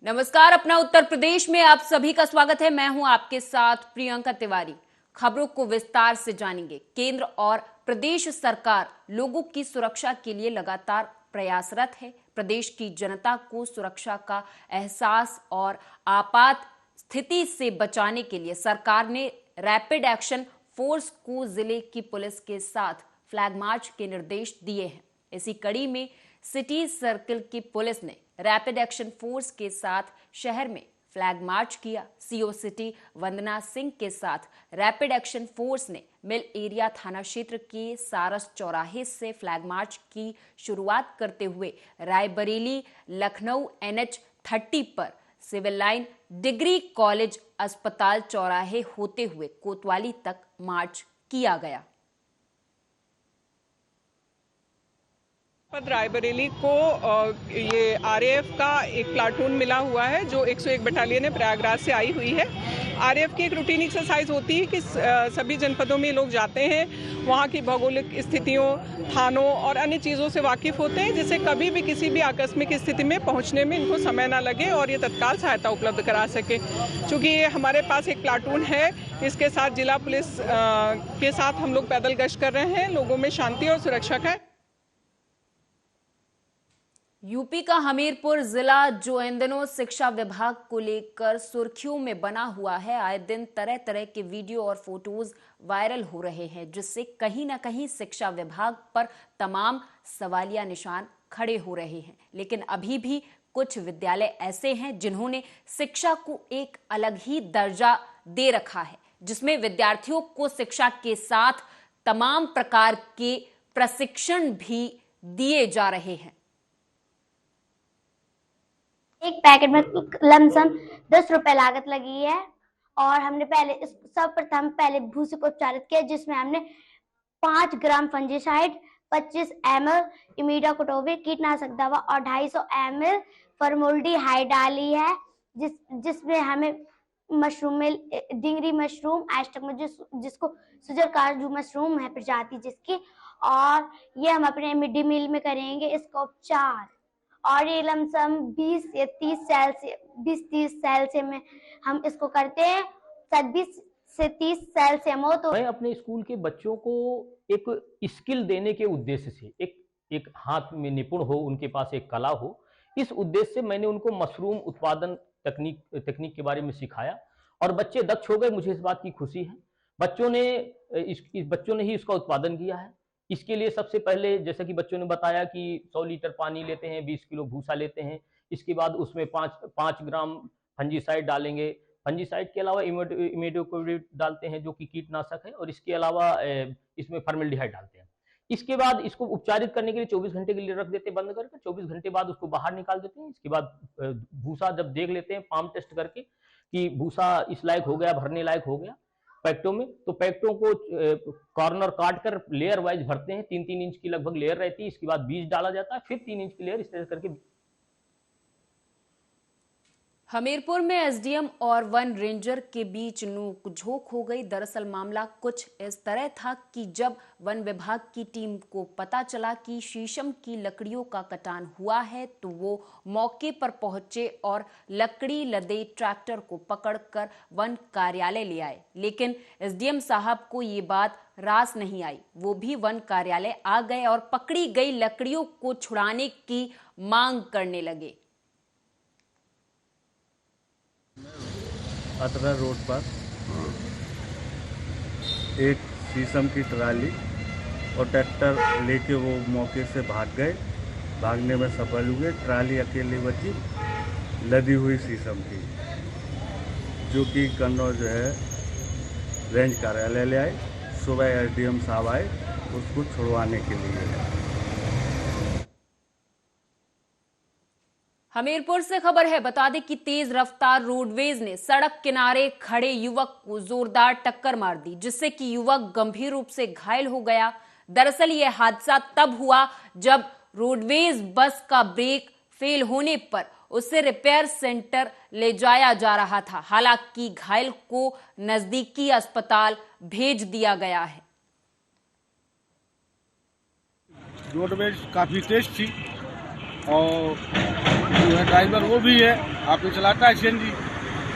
नमस्कार, अपना उत्तर प्रदेश में आप सभी का स्वागत है। मैं हूं आपके साथ प्रियंका तिवारी। खबरों को विस्तार से जानेंगे। केंद्र और प्रदेश सरकार लोगों की सुरक्षा के लिए लगातार प्रयासरत है। प्रदेश की जनता को सुरक्षा का एहसास और आपात स्थिति से बचाने के लिए सरकार ने रैपिड एक्शन फोर्स को जिले की पुलिस के साथ फ्लैग मार्च के निर्देश दिए हैं। इसी कड़ी में सिटी सर्किल की पुलिस ने रैपिड एक्शन फोर्स के साथ शहर में फ्लैग मार्च किया। सीओ सिटी वंदना सिंह के साथ रैपिड एक्शन फोर्स ने मिल एरिया थाना क्षेत्र के सारस चौराहे से फ्लैग मार्च की शुरुआत करते हुए रायबरेली लखनऊ NH30 पर सिविल लाइन डिग्री कॉलेज अस्पताल चौराहे होते हुए कोतवाली तक मार्च किया गया। रायबरेली को ये आरएएफ का एक प्लाटून मिला हुआ है जो 101 बटालियन है, प्रयागराज से आई हुई है। आरएएफ की एक रूटीन एक्सरसाइज होती है कि सभी जनपदों में लोग जाते हैं, वहाँ की भौगोलिक स्थितियों, थानों और अन्य चीज़ों से वाकिफ होते हैं, जिससे कभी भी किसी भी आकस्मिक स्थिति में पहुँचने में इनको समय ना लगे और ये तत्काल सहायता उपलब्ध करा सके। चूँकि ये हमारे पास एक प्लाटून है, इसके साथ जिला पुलिस के साथ हम लोग पैदल गश्त कर रहे हैं, लोगों में शांति और सुरक्षा का। यूपी का हमीरपुर जिला जो इन दिनों शिक्षा विभाग को लेकर सुर्खियों में बना हुआ है। आए दिन तरह तरह के वीडियो और फोटोज वायरल हो रहे हैं, जिससे कहीं ना कहीं शिक्षा विभाग पर तमाम सवालिया निशान खड़े हो रहे हैं। लेकिन अभी भी कुछ विद्यालय ऐसे हैं जिन्होंने शिक्षा को एक अलग ही दर्जा दे रखा है, जिसमें विद्यार्थियों को शिक्षा के साथ तमाम प्रकार के प्रशिक्षण भी दिए जा रहे हैं। एक पैकेट में लमसम 10 रुपए लागत लगी है और हमने पहले सर्वप्रथम पहले भूसे को उपचारित किया, जिसमें हमने 5 ग्राम फंजीसाइड, 25 ml इमिडाक्लोपीड कीटनाशक दवा और 250 ml फॉर्मल्डिहाइड डाली है, जिसमें हमें मशरूम में डिंगरी मशरूम, एस्टक में जिसको सुजर काजू मशरूम है प्रजाति जिसकी, और ये हम अपने मिड डे मील में करेंगे इसका उपचार। और ये लमसम 20 से 30 सेल से में हम इसको करते हैं। 20 से 30 सेल से हो तो मैं अपने स्कूल के बच्चों को एक स्किल देने के उद्देश्य से, एक हाथ में निपुण हो, उनके पास एक कला हो, इस उद्देश्य से मैंने उनको मशरूम उत्पादन तकनीक के बारे में सिखाया और बच्चे दक्ष हो गए। मुझे इस बात की खुशी है। बच्चों ने ही इसका उत्पादन किया है। इसके लिए सबसे पहले, जैसा कि बच्चों ने बताया, कि 100 लीटर पानी लेते हैं, 20 किलो भूसा लेते हैं। इसके बाद उसमें 5 ग्राम फंजीसाइड डालेंगे। फंजीसाइड के अलावा इमिडाक्लोपीड डालते हैं जो कि कीटनाशक है, और इसके अलावा इसमें फॉर्मल्डिहाइड डालते हैं। इसके बाद इसको उपचारित करने के लिए 24 घंटे के लिए रख देते हैं बंद करके। 24 घंटे बाद उसको बाहर निकाल देते हैं। इसके बाद भूसा जब देख लेते हैं पाम टेस्ट करके कि भूसा इस लायक हो गया, भरने लायक हो गया पैक्टों में, तो पैक्टों को कॉर्नर काट कर लेयर वाइज भरते हैं। 3-3 इंच की लगभग लेयर रहती है। इसके बाद बीज डाला जाता है, फिर 3 इंच की लेयर, इस तरह करके। हमीरपुर में एसडीएम और वन रेंजर के बीच नोक-झोंक हो गई। दरअसल मामला कुछ इस तरह था कि जब वन विभाग की टीम को पता चला कि शीशम की लकड़ियों का कटान हुआ है, तो वो मौके पर पहुंचे और लकड़ी लदे ट्रैक्टर को पकड़कर वन कार्यालय ले आए। लेकिन एसडीएम साहब को ये बात रास नहीं आई। वो भी वन कार्यालय आ गए और पकड़ी गई लकड़ियों को छुड़ाने की मांग करने लगे। अतरा रोड पर एक शीशम की ट्राली और ट्रैक्टर लेके वो मौके से भाग गए। भागने में सफल हुए। ट्राली अकेली बची लदी हुई शीशम की, जो कि कन्नौज जो है रेंज कार्यालय ले आए। सुबह एसडीएम साहब आए उसको छुड़वाने के लिए। हमीरपुर से खबर है। बता दें कि तेज रफ्तार रोडवेज ने सड़क किनारे खड़े युवक को जोरदार टक्कर मार दी, जिससे कि युवक गंभीर रूप से घायल हो गया। दरअसल यह हादसा तब हुआ जब रोडवेज बस का ब्रेक फेल होने पर उसे रिपेयर सेंटर ले जाया जा रहा था। हालांकि घायल को नजदीकी अस्पताल भेज दिया गया है। रोडवेज काफ़ी तेज थी और जो है ड्राइवर वो भी है, ऑटो चलाता है सीएनजी,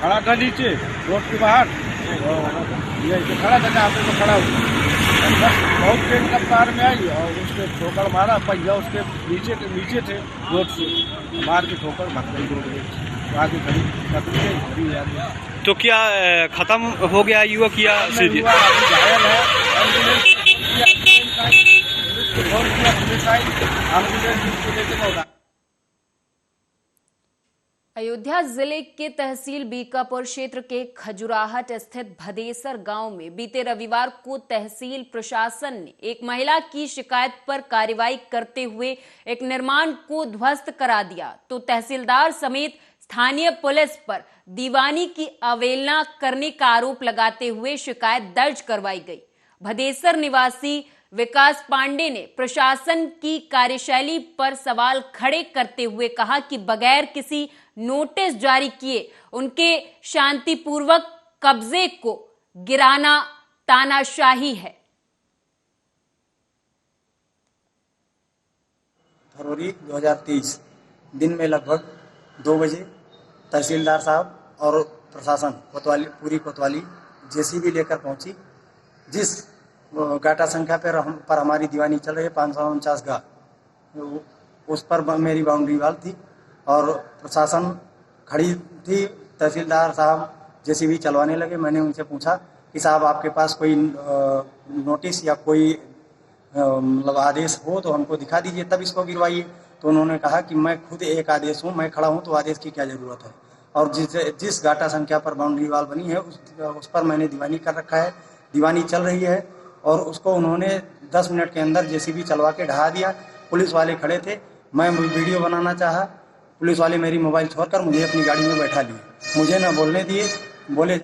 खड़ा था नीचे रोड के बाहर, ये खड़ा था, जहाँ पे तो खड़ा हुआ, बस बहुत तेज रफ्तार में आई और उसके ठोकर मारा, पहिया उसके नीचे थे रोड से, मार के ठोकर भाग गई रोड में, आगे खड़ी आगे। तो क्या खत्म हो गया युवक या घायल है? पुलिस आई, एम्बुलेंस लेके अयोध्या जिले के तहसील बीकापुर क्षेत्र के खजुराहट स्थित भदेसर गांव में बीते रविवार को तहसील प्रशासन ने एक महिला की शिकायत पर कार्रवाई करते हुए एक निर्माण को ध्वस्त करा दिया, तो तहसीलदार समेत स्थानीय पुलिस पर दीवानी की अवहेलना करने का आरोप लगाते हुए शिकायत दर्ज करवाई गई। भदेसर निवासी विकास पांडे ने प्रशासन की कार्यशैली पर सवाल खड़े करते हुए कहा कि बगैर किसी नोटिस जारी किए उनके शांतिपूर्वक कब्जे को गिराना तानाशाही है। फरवरी 2023 दिन में लगभग 2 बजे तहसीलदार साहब और प्रशासन पूरी कोतवाली जेसीबी लेकर पहुंची। जिस गाटा संख्या पर हमारी दीवानी चल रही है 549 गा, उस पर मेरी बाउंड्री वाल थी और प्रशासन खड़ी थी। तहसीलदार साहब जेसीबी चलवाने लगे। मैंने उनसे पूछा कि साहब आपके पास कोई नोटिस या कोई मतलब आदेश हो तो हमको दिखा दीजिए, तब इसको गिरवाइए। तो उन्होंने कहा कि मैं खुद एक आदेश हूँ, मैं खड़ा हूँ, तो आदेश की क्या ज़रूरत है। और जिस गाटा संख्या पर बाउंड्री वाल बनी है उस पर मैंने दीवानी कर रखा है, दीवानी चल रही है और उसको उन्होंने 10 मिनट के अंदर जेसीबी चलवा के ढहा दिया। पुलिस वाले खड़े थे, मैं वीडियो बनाना चाहा, पुलिस वाले मेरी मोबाइल छोड़कर मुझे अपनी गाड़ी में बैठा लिए, मुझे ना बोलने दिए। बोले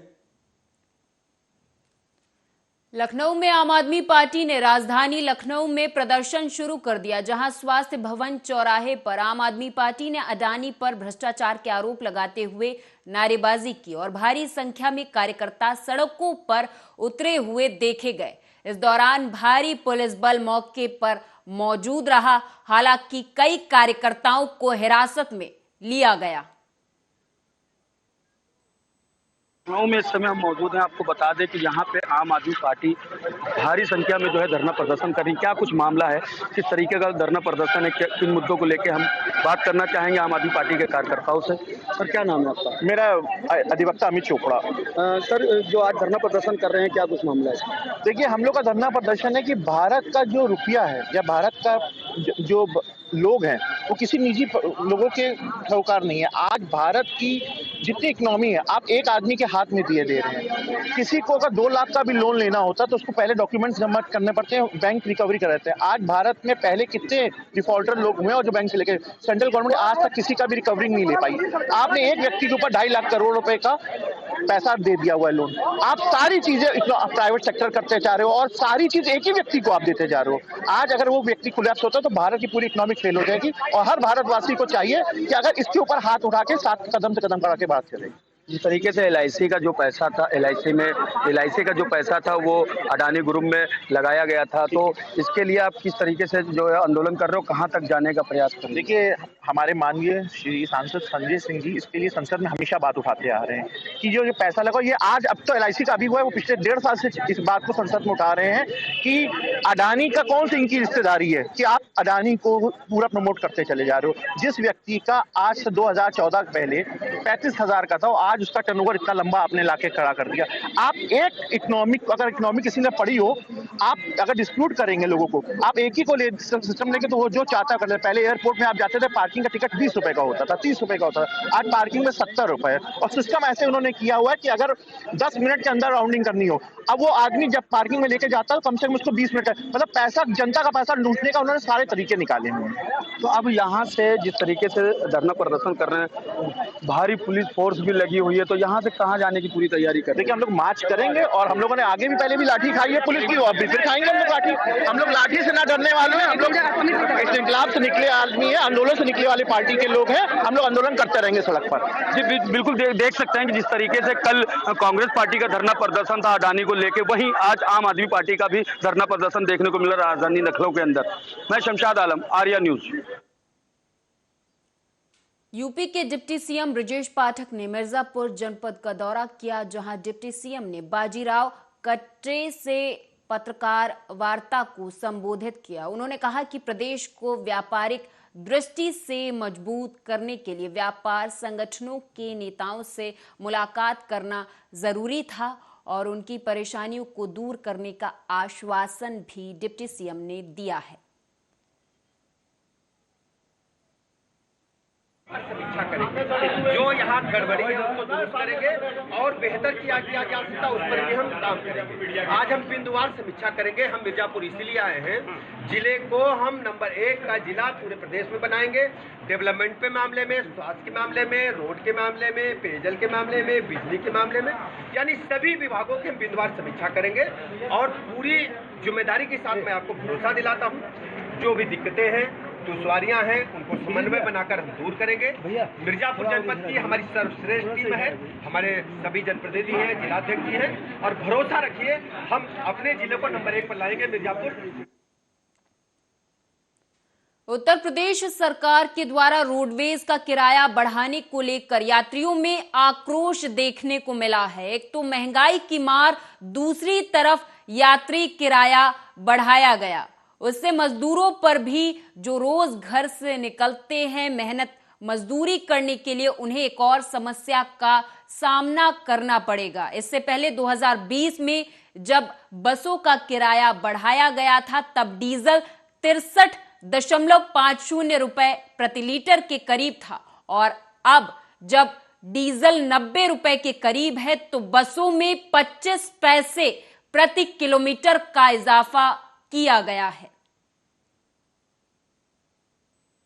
लखनऊ में आम आदमी पार्टी ने राजधानी लखनऊ में प्रदर्शन शुरू कर दिया, जहां स्वास्थ्य भवन चौराहे पर आम आदमी पार्टी ने अडानी पर भ्रष्टाचार के आरोप लगाते हुए नारेबाजी की और भारी संख्या में कार्यकर्ता सड़कों पर उतरे हुए देखे गए। इस दौरान भारी पुलिस बल मौके पर मौजूद रहा, हालांकि कई कार्यकर्ताओं को हिरासत में लिया गया। लखनऊ में इस समय हम मौजूद हैं। आपको बता दें कि यहाँ पे आम आदमी पार्टी भारी संख्या में जो है धरना प्रदर्शन कर रही है। क्या कुछ मामला है, किस तरीके का धरना प्रदर्शन है, किन मुद्दों को लेकर हम बात करना चाहेंगे आम आदमी पार्टी के कार्यकर्ताओं से। सर क्या नाम है आपका? मेरा अधिवक्ता अमित चोपड़ा। सर जो आज धरना प्रदर्शन कर रहे हैं, क्या कुछ मामला है? देखिए, हम लोग का धरना प्रदर्शन है कि भारत का जो रुपया है या भारत का जो लोग हैं वो किसी निजी लोगों के ठोकार नहीं है। आज भारत की जितनी इकोनॉमी है आप एक आदमी के हाथ में दिए दे रहे हैं। किसी को अगर 2 लाख का भी लोन लेना होता तो उसको पहले डॉक्यूमेंट्स जमा करने पड़ते हैं, बैंक रिकवरी कराते हैं। आज भारत में पहले कितने डिफॉल्टर लोग हुए और जो बैंक से लेके सेंट्रल गवर्नमेंट आज तक किसी का भी रिकवरी नहीं ले पाई। आपने एक व्यक्ति के ऊपर 2.5 लाख करोड़ रुपए का पैसा दे दिया हुआ है लोन। आप सारी चीजें प्राइवेट सेक्टर करते जा रहे हो और सारी चीज एक ही व्यक्ति को आप देते जा रहे हो। आज अगर वो व्यक्ति कोलैप्स होता तो भारत की पूरी इकोनॉमिक फेल हो जाएगी और हर भारतवासी को चाहिए कि अगर इसके ऊपर हाथ उठा के साथ कदम से कदम बढ़ा के बात करें। जिस तरीके से एलआईसी का जो पैसा था, एलआईसी का जो पैसा था वो अडानी ग्रुप में लगाया गया था, तो इसके लिए आप किस तरीके से जो है आंदोलन कर रहे हो, कहाँ तक जाने का प्रयास कर रहे हो? देखिए, हमारे माननीय श्री सांसद संजय सिंह जी इसके लिए संसद में हमेशा बात उठाते आ रहे हैं कि जो पैसा लगा ये आज अब तो एलआईसी का भी हुआ है, वो पिछले 1.5 साल से इस बात को संसद में उठा रहे हैं कि अडानी का कौन सी इनकी रिश्तेदारी है कि आप अडानी को पूरा प्रमोट करते चले जा रहे हो। जिस व्यक्ति का आज से 2014 पहले 35,000 का था, आज उसका टर्नओवर इतना लंबा आपने लाके खड़ा कर दिया। आप एक अगर इकोनॉमिक किसी ने पढ़ी हो, आप अगर डिस्प्यूट करेंगे लोगों को, आप एक ही को सिस्टम लेके तो वो जो चाहता है कर ले। पहले एयरपोर्ट में आप जाते थे, पार्किंग का टिकट 20 रुपए का होता था, 30 रुपए का होता था, आज पार्किंग में 70 रुपए। और सिस्टम ऐसे उन्होंने किया हुआ है कि अगर 10 मिनट के अंदर राउंडिंग करनी हो, अब वो आदमी जब पार्किंग में लेके जाता है कम से कम उसको 20 मिनट, मतलब पैसा, जनता का पैसा लूटने का उन्होंने सारे तरीके निकाले हैं। तो अब यहाँ से जिस तरीके से धरना प्रदर्शन कर रहे हैं, भारी पुलिस फोर्स भी लगी हुई है, तो यहाँ से कहाँ जाने की पूरी तैयारी कर? देखिए, हम लोग मार्च करेंगे और हम लोगों ने आगे भी पहले भी लाठी खाई है पुलिस की, और भी फिर खाएंगे हम लोग लाठी। हम लोग लाठी से ना डरने वाले हैं, हम लोग इस इंकलाब से निकले आदमी है, आंदोलन से निकले वाले पार्टी के लोग हैं, हम लोग आंदोलन करते रहेंगे सड़क पर। जी बिल्कुल देख सकते हैं कि जिस तरीके से कल कांग्रेस पार्टी का धरना प्रदर्शन था अडानी को लेकर, वहीं आज आम आदमी पार्टी का भी धरना प्रदर्शन देखने को मिला राजधानी लखनऊ के अंदर। मैं शमशाद आलम, आर्या न्यूज। यूपी के डिप्टी सीएम ब्रजेश पाठक ने मिर्जापुर जनपद का दौरा किया, जहां डिप्टी सीएम ने बाजीराव कट्टे से पत्रकार वार्ता को संबोधित किया। उन्होंने कहा कि प्रदेश को व्यापारिक दृष्टि से मजबूत करने के लिए व्यापार संगठनों के नेताओं से मुलाकात करना जरूरी था और उनकी परेशानियों को दूर करने का आश्वासन भी डिप्टी सीएम ने दिया है। समीक्षा करेंगे, जो यहाँ गड़बड़ी है उसको दुरुस्त करेंगे और बेहतर किया जा सकता उस पर भी हम काम करेंगे। आज हम बिंदुवार समीक्षा करेंगे। हम मिर्जापुर इसीलिए आए हैं, जिले को हम नंबर 1 का जिला पूरे प्रदेश में बनाएंगे। डेवलपमेंट के मामले में, स्वास्थ्य के मामले में, रोड के मामले में, पेयजल के मामले में, बिजली के मामले में, यानी सभी विभागों की हम बिंदुवार समीक्षा करेंगे और पूरी जिम्मेदारी के साथ मैं आपको भरोसा दिलाता हूँ, जो भी दिक्कतें हैं, दुश्वारियां हैं, उनको समन्वय बनाकर हम दूर करेंगे। मिर्जापुर जनपद की हमारी सर्वश्रेष्ठ टीम है, हमारे सभी जनप्रतिनिधि हैं, जिलाध्यक्ष जी हैं और भरोसा रखिए हम अपने जिले को नंबर 1 पर लाएंगे। मिर्जापुर। उत्तर प्रदेश सरकार के द्वारा रोडवेज का किराया बढ़ाने को लेकर यात्रियों में आक्रोश देखने को मिला है। एक तो महंगाई की मार, दूसरी तरफ यात्री किराया बढ़ाया गया। उससे मजदूरों पर भी जो रोज घर से निकलते हैं मेहनत मजदूरी करने के लिए, उन्हें एक और समस्या का सामना करना पड़ेगा। इससे पहले 2020 में जब बसों का किराया बढ़ाया गया था, तब डीजल 63.50 रुपए प्रति लीटर के करीब था और अब जब डीजल 90 रुपए के करीब है तो बसों में 25 पैसे प्रति किलोमीटर का इजाफा किया गया है।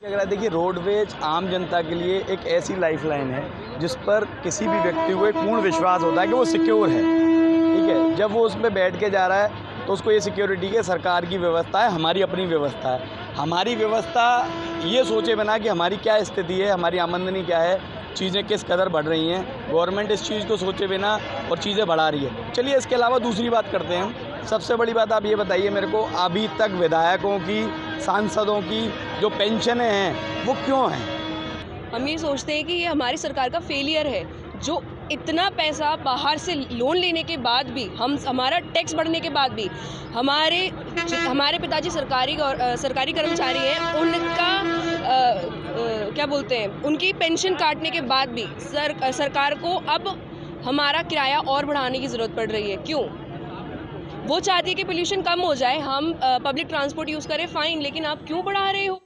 अगर देखिए, रोडवेज आम जनता के लिए एक ऐसी लाइफलाइन है जिस पर किसी भी व्यक्ति को एक पूर्ण विश्वास होता है कि वो सिक्योर है। ठीक है, जब वो उस पर बैठ के जा रहा है तो उसको ये सिक्योरिटी के सरकार की व्यवस्था है, हमारी अपनी व्यवस्था है। हमारी व्यवस्था ये सोचे बिना कि हमारी क्या स्थिति है, हमारी आमदनी क्या है, चीज़ें किस कदर बढ़ रही हैं, गवर्नमेंट इस चीज़ को सोचे बिना और चीज़ें बढ़ा रही है। चलिए इसके अलावा दूसरी बात करते हैं। सबसे बड़ी बात आप ये बताइए मेरे को, अभी तक विधायकों की, सांसदों की जो पेंशनें हैं वो क्यों हैं? हम ये सोचते हैं कि ये हमारी सरकार का फेलियर है, जो इतना पैसा बाहर से लोन लेने के बाद भी, हमारा टैक्स बढ़ने के बाद भी हमारे पिताजी सरकारी कर्मचारी हैं, उनका क्या बोलते हैं, उनकी पेंशन काटने के बाद भी सरकार को अब हमारा किराया और बढ़ाने की ज़रूरत पड़ रही है। क्यों? वो चाहती है कि पोल्यूशन कम हो जाए, हम पब्लिक ट्रांसपोर्ट यूज़ करें, फाइन, लेकिन आप क्यों बढ़ा रहे हो?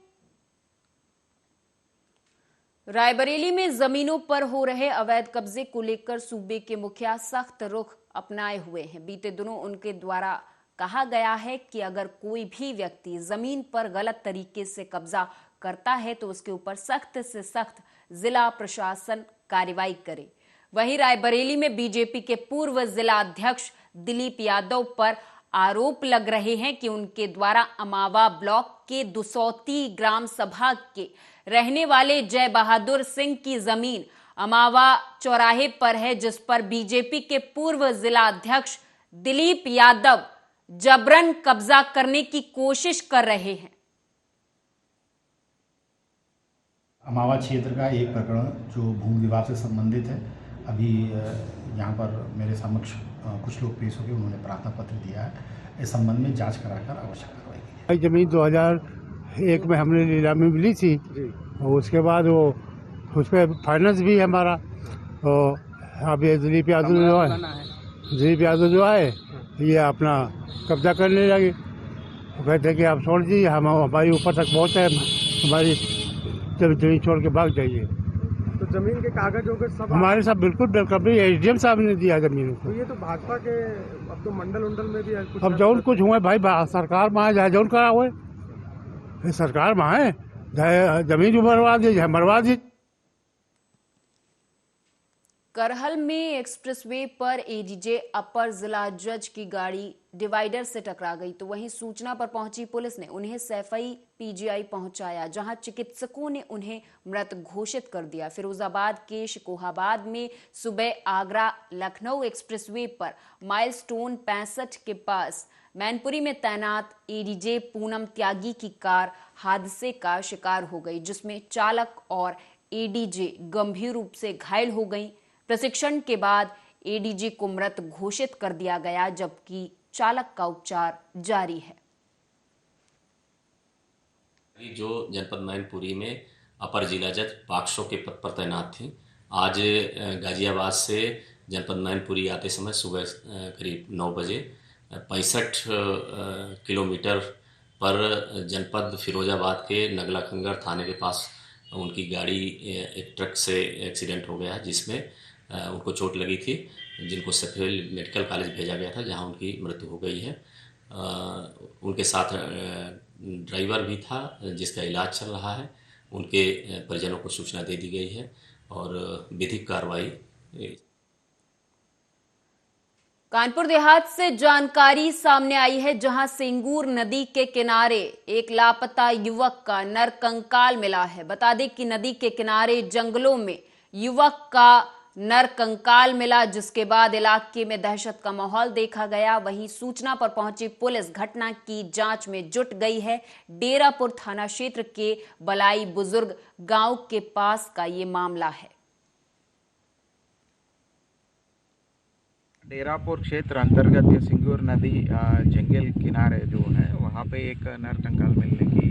रायबरेली में जमीनों पर हो रहे अवैध कब्जे को लेकर सूबे के मुखिया सख्त रुख अपनाए हुए हैं। बीते दिनों उनके द्वारा कहा गया है कि अगर कोई भी व्यक्ति जमीन पर गलत तरीके से कब्जा करता है तो उसके ऊपर सख्त से सख्त जिला प्रशासन कार्रवाई करे। वहीं रायबरेली में बीजेपी के पूर्व जिला अध्यक्ष दिलीप यादव पर आरोप लग रहे हैं कि उनके द्वारा अमावा ब्लॉक के दुसौती ग्राम सभा के रहने वाले जय बहादुर सिंह की जमीन अमावा चौराहे पर है, जिस पर बीजेपी के पूर्व जिला अध्यक्ष दिलीप यादव जबरन कब्जा करने की कोशिश कर रहे हैं। अमावा क्षेत्र का एक प्रकरण जो भूमि विवाद से संबंधित है, अभी यहाँ पर मेरे समक्ष कुछ लोग पेश हो गए, उन्होंने प्रार्थना पत्र दिया है। इस संबंध में जांच कराकर आवश्यक कार्रवाई की जाए। जमीन 2001 में हमने नीलामी मिली थी और उसके बाद वो उस पर फाइनेंस भी है हमारा। और अब ये दिलीप यादव जो आए ये अपना कब्जा करने लगे। वो कहते हैं कि आप छोड़ दीजिए, हम हमारी ऊपर तक पहुँचे, हमारी जमीन छोड़ के भाग जाइए। तो जमीन के कागज वगैरह सब हमारे साथ बिल्कुल कभी एसडीएम साहब ने दिया जमीन को। तो ये तो भाजपा के, अब तो मंडल में भी है कुछ। अब जौन कुछ हुए भाई, सरकार में जाए जौन करा हुए, सरकार में है, जमीन मरवा दी, मरवा दी। करहल में एक्सप्रेसवे पर एडीजे अपर जिला जज की गाड़ी डिवाइडर से टकरा गई, तो वहीं सूचना पर पहुंची पुलिस ने उन्हें सैफई पीजीआई पहुंचाया, जहां चिकित्सकों ने उन्हें मृत घोषित कर दिया। फिरोजाबाद के शिकोहाबाद में सुबह आगरा लखनऊ एक्सप्रेसवे पर माइलस्टोन 65 के पास मैनपुरी में तैनात एडीजे पूनम त्यागी की कार हादसे का शिकार हो गई, जिसमें चालक और एडीजे गंभीर रूप से घायल हो गई। प्रशिक्षण के बाद एडीजे को मृत घोषित कर दिया गया, जबकि चालक का उपचार जारी है। जो जनपद मैनपुरी में अपर जिला जज पॉक्सो के पद पर तैनात थी, आज गाजियाबाद से जनपद मैनपुरी आते समय सुबह करीब 9 बजे 65 किलोमीटर पर जनपद फिरोजाबाद के नगला खंगर थाने के पास उनकी गाड़ी एक ट्रक से एक्सीडेंट हो गया, जिसमें उनको चोट लगी थी, जिनको सफेल मेडिकल कॉलेज भेजा गया था, जहां उनकी मृत्यु हो गई है। उनके साथ ड्राइवर भी था जिसका इलाज चल रहा है। उनके परिजनों को सूचना दे दी गई है और विधिक कार्रवाई। कानपुर देहात से जानकारी सामने आई है, जहां सिंगूर नदी के किनारे एक लापता युवक का नरकंकाल मिला है। बता दें कि नदी के किनारे जंगलों में युवक का नरकंकाल मिला, जिसके बाद इलाके में दहशत का माहौल देखा गया। वहीं सूचना पर पहुंची पुलिस घटना की जांच में जुट गई है। डेरापुर थाना क्षेत्र के बलाई बुजुर्ग गांव के पास का ये मामला है। डेरापुर क्षेत्र अंतर्गत ये सिंगूर नदी जंगल किनारे जो है वहाँ पे एक नरकंकाल मिलने की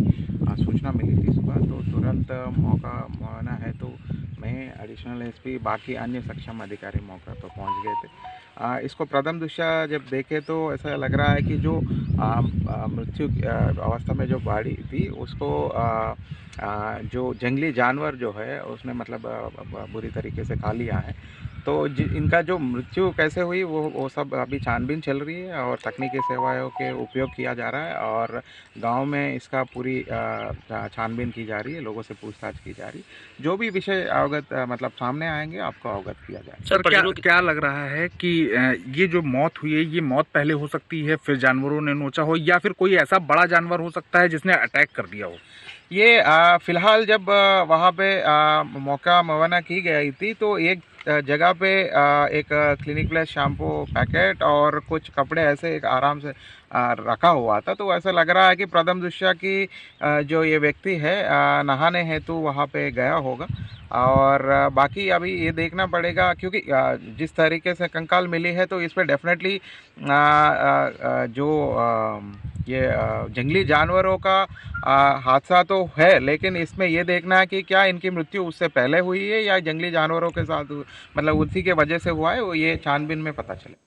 सूचना मिली थी सुबह। तो तुरंत मौका मुआयना है तो मैं एडिशनल एसपी बाकी अन्य सक्षम अधिकारी मौका पर पहुँच गए थे। इसको प्रथम दृष्टया जब देखे तो ऐसा लग रहा है कि जो मृत्यु अवस्था में जो बॉडी थी उसको जो जंगली जानवर जो है उसने मतलब बुरी तरीके से खा लिया है। तो इनका जो मृत्यु कैसे हुई वो सब अभी छानबीन चल रही है और तकनीकी सेवाओं के उपयोग किया जा रहा है और गांव में इसका पूरी छानबीन की जा रही है, लोगों से पूछताछ की जा रही है। जो भी विषय अवगत मतलब सामने आएंगे आपको अवगत किया जाएगा। सर क्या लग रहा है कि ये जो मौत हुई है ये मौत पहले हो सकती है, फिर जानवरों ने नोचा हो, या फिर कोई ऐसा बड़ा जानवर हो सकता है जिसने अटैक कर दिया हो? ये फिलहाल जब वहाँ पे मौका मुआयना की गई थी तो एक जगह पे एक क्लिनिक प्लस शैम्पू पैकेट और कुछ कपड़े ऐसे एक आराम से रखा हुआ था। तो ऐसा लग रहा है कि प्रथम दृष्टया की जो ये व्यक्ति है नहाने हेतु वहाँ पे गया होगा और बाकी अभी ये देखना पड़ेगा, क्योंकि जिस तरीके से कंकाल मिली है तो इस पर डेफिनेटली जो ये जंगली जानवरों का हादसा तो है, लेकिन इसमें ये देखना है कि क्या इनकी मृत्यु उससे पहले हुई है या जंगली जानवरों के साथ मतलब उसी के वजह से हुआ है, वो ये छानबीन में पता चले।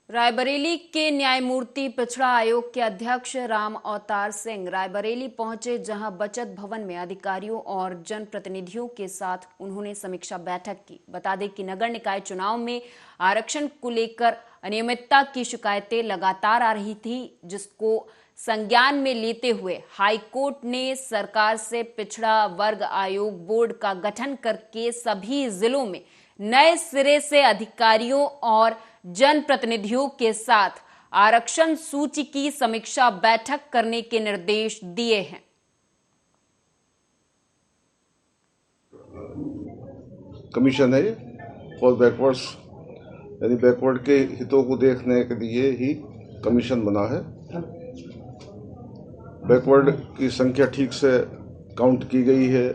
रायबरेली के न्यायमूर्ति पिछड़ा आयोग के अध्यक्ष राम अवतार सिंह रायबरेली पहुंचे, जहां बचत भवन में अधिकारियों और जनप्रतिनिधियों के साथ उन्होंने समीक्षा बैठक की। बता दें कि नगर निकाय चुनाव में आरक्षण को लेकर अनियमितता की शिकायतें लगातार आ रही थी, जिसको संज्ञान में लेते हुए हाईकोर्ट ने सरकार से पिछड़ा वर्ग आयोग बोर्ड का गठन करके सभी जिलों में नए सिरे से अधिकारियों और जनप्रतिनिधियों के साथ आरक्षण सूची की समीक्षा बैठक करने के निर्देश दिए हैं। कमीशन है फॉर बैकवर्ड्स, यानी बैकवर्ड के हितों को देखने के लिए ही कमीशन बना है। बैकवर्ड की संख्या ठीक से काउंट की गई है,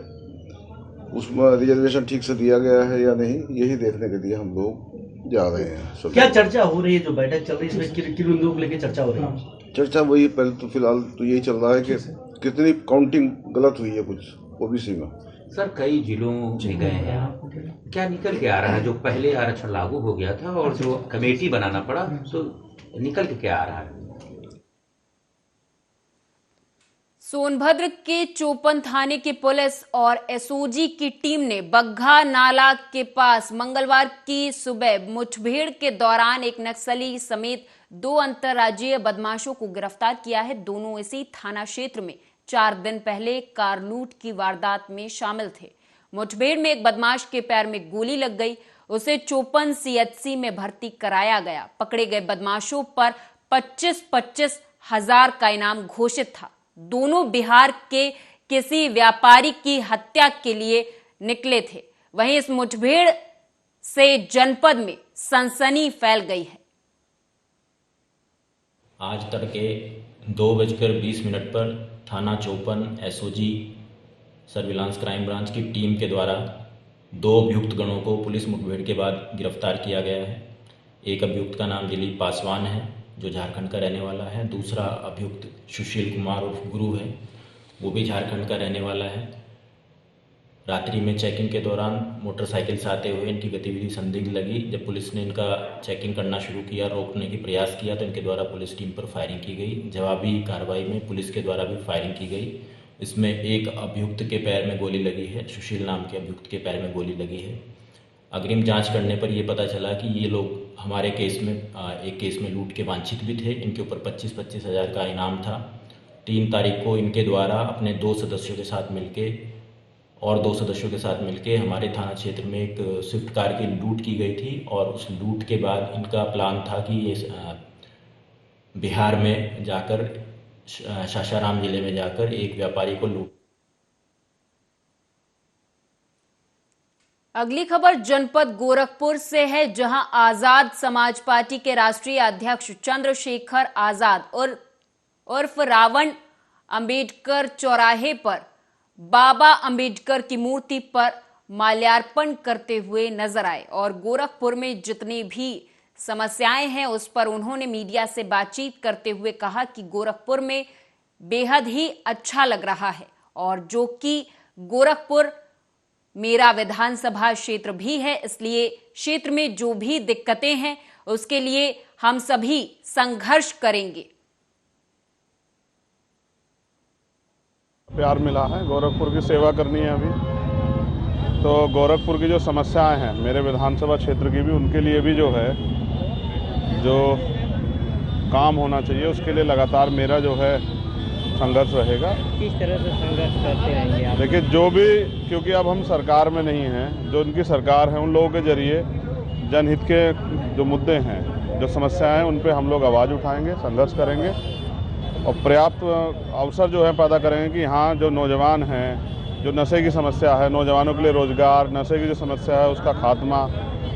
उसमें रिजर्वेशन ठीक से दिया गया है या नहीं, यही देखने के लिए हम लोग जा रहे हैं। क्या चर्चा हो रही है, जो बैठक चल रही है इसमें किन मुद्दों को लेकर चर्चा हो रही है? चर्चा वही पहले तो फिलहाल तो यही चल रहा है कि कितनी काउंटिंग गलत हुई है कुछ ओबीसी में। सर कई जिलों में गए हैं आप, क्या निकल के आ रहा है? जो पहले आरक्षण लागू हो गया था और जो कमेटी बनाना पड़ा, तो निकल के क्या आ रहा है? सोनभद्र के चोपन थाने की पुलिस और एसओजी की टीम ने बग्घा नाला के पास मंगलवार की सुबह मुठभेड़ के दौरान एक नक्सली समेत 2 अंतर्राज्यीय बदमाशों को गिरफ्तार किया है। दोनों इसी थाना क्षेत्र में 4 दिन पहले कार लूट की वारदात में शामिल थे। मुठभेड़ में एक बदमाश के पैर में गोली लग गई, उसे चोपन सीएचसी में भर्ती कराया गया। पकड़े गए बदमाशों पर 25-25 हजार का इनाम घोषित था। दोनों बिहार के किसी व्यापारी की हत्या के लिए निकले थे। वहीं इस मुठभेड़ से जनपद में सनसनी फैल गई है। आज तड़के 2:20 पर थाना Chopan SOG surveillance crime branch की टीम के द्वारा 2 अभियुक्त गणों को पुलिस मुठभेड़ के बाद गिरफ्तार किया गया है। एक अभियुक्त का नाम दिलीप पासवान है जो झारखंड का रहने वाला है। दूसरा अभियुक्त सुशील कुमार उर्फ गुरु है, वो भी झारखंड का रहने वाला है। रात्रि में चेकिंग के दौरान मोटरसाइकिल से आते हुए इनकी गतिविधि संदिग्ध लगी। जब पुलिस ने इनका चेकिंग करना शुरू किया, रोकने की प्रयास किया, तो इनके द्वारा पुलिस टीम पर फायरिंग की गई। जवाबी कार्रवाई में पुलिस के द्वारा भी फायरिंग की गई। इसमें एक अभियुक्त के पैर में गोली लगी है, सुशील नाम के अभियुक्त के पैर में गोली लगी है। अग्रिम जांच करने पर यह पता चला कि ये लोग हमारे केस में एक केस में लूट के वांछित भी थे। इनके ऊपर 25-25 हज़ार का इनाम था। 3 तारीख को इनके द्वारा अपने 2 सदस्यों के साथ मिलके हमारे थाना क्षेत्र में एक स्विफ्ट कार की लूट की गई थी और उस लूट के बाद इनका प्लान था कि ये बिहार में जाकर सासाराम जिले में जाकर एक व्यापारी को लूट। अगली खबर जनपद गोरखपुर से है, जहां आजाद समाज पार्टी के राष्ट्रीय अध्यक्ष चंद्रशेखर आजाद उर्फ रावण अंबेडकर चौराहे पर बाबा अंबेडकर की मूर्ति पर माल्यार्पण करते हुए नजर आए और गोरखपुर में जितनी भी समस्याएं हैं उस पर उन्होंने मीडिया से बातचीत करते हुए कहा कि गोरखपुर में बेहद ही अच्छा लग रहा है और जो कि गोरखपुर मेरा विधानसभा क्षेत्र भी है, इसलिए क्षेत्र में जो भी दिक्कतें हैं उसके लिए हम सभी संघर्ष करेंगे। प्यार मिला है, गोरखपुर की सेवा करनी है अभी तो। गोरखपुर की जो समस्याएं हैं मेरे विधानसभा क्षेत्र की भी, उनके लिए भी जो है जो काम होना चाहिए उसके लिए लगातार मेरा जो है संघर्ष रहेगा। किस तरह से संघर्ष करते रहेंगे आप? देखिए जो भी, क्योंकि अब हम सरकार में नहीं हैं, जो उनकी सरकार है उन लोगों के जरिए जनहित के जो मुद्दे हैं, जो समस्याएं हैं, उन पे हम लोग आवाज़ उठाएंगे, संघर्ष करेंगे और पर्याप्त अवसर जो है पैदा करेंगे कि यहाँ जो नौजवान हैं, जो नशे की समस्या है, नौजवानों के लिए रोजगार, नशे की जो समस्या है उसका खात्मा,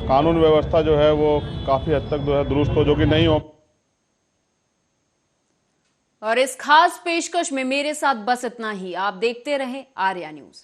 कानून व्यवस्था जो है वो काफ़ी हद तक जो है दुरुस्त हो, जो कि नहीं हो। और इस खास पेशकश में मेरे साथ बस इतना ही। आप देखते रहें आर्या न्यूज़।